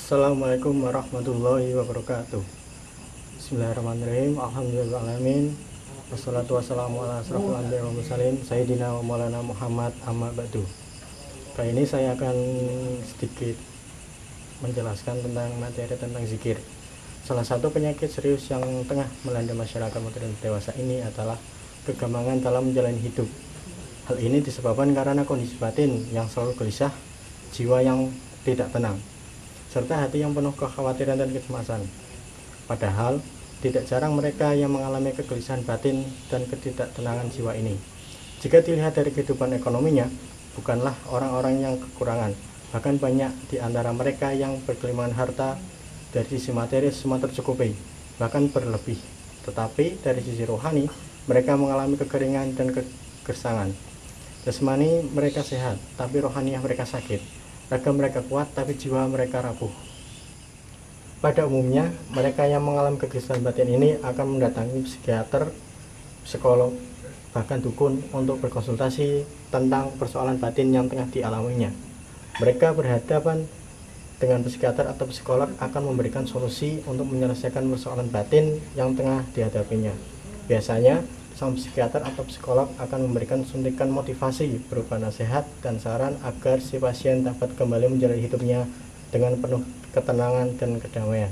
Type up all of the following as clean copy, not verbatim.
Assalamualaikum warahmatullahi wabarakatuh. Bismillahirrahmanirrahim. Alhamdulillahirrahmanirrahim. Wassalatu wassalamu ala asrofil anbiya'i wal mursalin Sayyidina wa maulana Muhammad amma ba'du. Kali ini saya akan sedikit menjelaskan tentang materi tentang zikir. Salah satu penyakit serius yang tengah melanda masyarakat modern dewasa ini adalah kegampangan dalam menjalani hidup. Hal ini disebabkan karena kondisi batin yang selalu gelisah, jiwa yang tidak tenang, serta hati yang penuh kekhawatiran dan kecemasan. Padahal, tidak jarang mereka yang mengalami kegelisahan batin dan ketidaktenangan jiwa ini. Jika dilihat dari kehidupan ekonominya, bukanlah orang-orang yang kekurangan. Bahkan banyak di antara mereka yang berkelimpahan harta dari sisi materi semua tercukupi, bahkan berlebih. Tetapi dari sisi rohani, mereka mengalami kekeringan dan kegersangan. Jasmani mereka sehat, tapi rohaniah mereka sakit. Raga mereka kuat, tapi jiwa mereka rapuh. Pada umumnya, mereka yang mengalami kegelisahan batin ini akan mendatangi psikiater, psikolog, bahkan dukun untuk berkonsultasi tentang persoalan batin yang tengah dialaminya. Mereka berhadapan dengan psikiater atau psikolog akan memberikan solusi untuk menyelesaikan persoalan batin yang tengah dihadapinya. Biasanya, sang psikiater atau psikolog akan memberikan suntikan motivasi berupa nasihat dan saran agar si pasien dapat kembali menjalani hidupnya dengan penuh ketenangan dan kedamaian.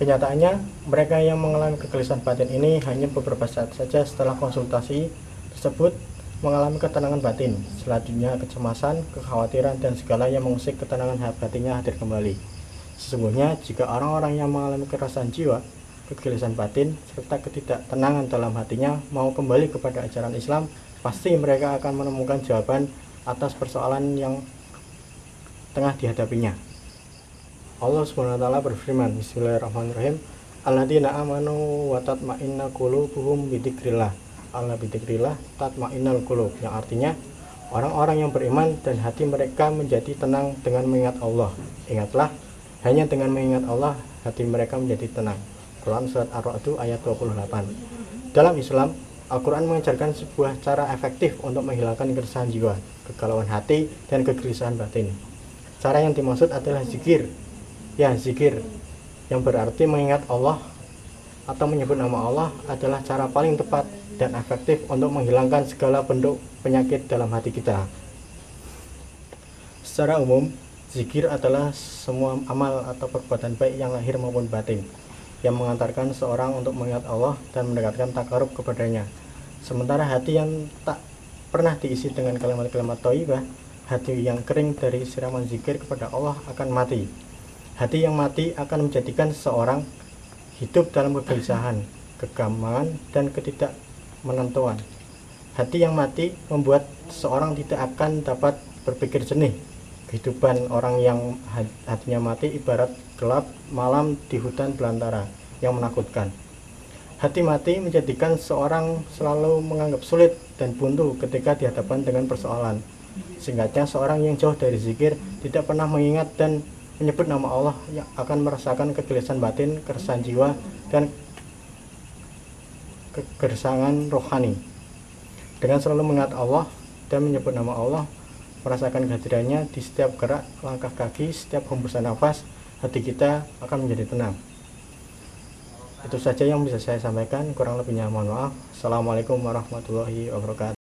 Kenyataannya, mereka yang mengalami kegelisahan batin ini hanya beberapa saat saja setelah konsultasi tersebut mengalami ketenangan batin. Selanjutnya, kecemasan, kekhawatiran, dan segala yang mengusik ketenangan batinnya hadir kembali. Sesungguhnya, jika orang-orang yang mengalami kerasan jiwa, kegelisahan batin, serta ketidaktenangan dalam hatinya mau kembali kepada ajaran Islam, pasti mereka akan menemukan jawaban atas persoalan yang tengah dihadapinya. Allah SWT berfirman, Bismillahirrahmanirrahim, Alladzina amanu wa tatma'inna qulubuhum bidzikrillah. Alla bidzikrillah tatma'innal qulub, yang artinya orang-orang yang beriman dan hati mereka menjadi tenang dengan mengingat Allah. Ingatlah, hanya dengan mengingat Allah hati mereka menjadi tenang. Quran Surat Ar-Ra'd ayat 28. Dalam Islam, Al-Quran mengajarkan sebuah cara efektif untuk menghilangkan keresahan jiwa, kegalauan hati, dan kegelisahan batin. Cara yang dimaksud adalah zikir. Ya, zikir yang berarti mengingat Allah atau menyebut nama Allah adalah cara paling tepat dan efektif untuk menghilangkan segala bentuk penyakit dalam hati kita. Secara umum, zikir adalah semua amal atau perbuatan baik yang lahir maupun batin yang mengantarkan seorang untuk mengingat Allah dan mendekatkan takarub kepadanya. Sementara hati yang tak pernah diisi dengan kalimat-kalimat thayyibah, hati yang kering dari siraman zikir kepada Allah akan mati. Hati yang mati akan menjadikan seseorang hidup dalam kegelisahan, kegampangan, dan ketidakmenentuan. Hati yang mati membuat seseorang tidak akan dapat berpikir jernih. Kehidupan orang yang hatinya mati ibarat gelap malam di hutan belantara yang menakutkan. Hati mati menjadikan seorang selalu menganggap sulit dan buntu ketika dihadapkan dengan persoalan. Singkatnya, seorang yang jauh dari zikir, tidak pernah mengingat dan menyebut nama Allah, yang akan merasakan kegelisahan batin, keresahan jiwa, dan kegersangan rohani. Dengan selalu mengingat Allah dan menyebut nama Allah, merasakan kehadirannya di setiap gerak langkah kaki, setiap hembusan nafas, hati kita akan menjadi tenang. Itu saja yang bisa saya sampaikan, kurang lebihnya mohon maaf. Assalamualaikum warahmatullahi wabarakatuh.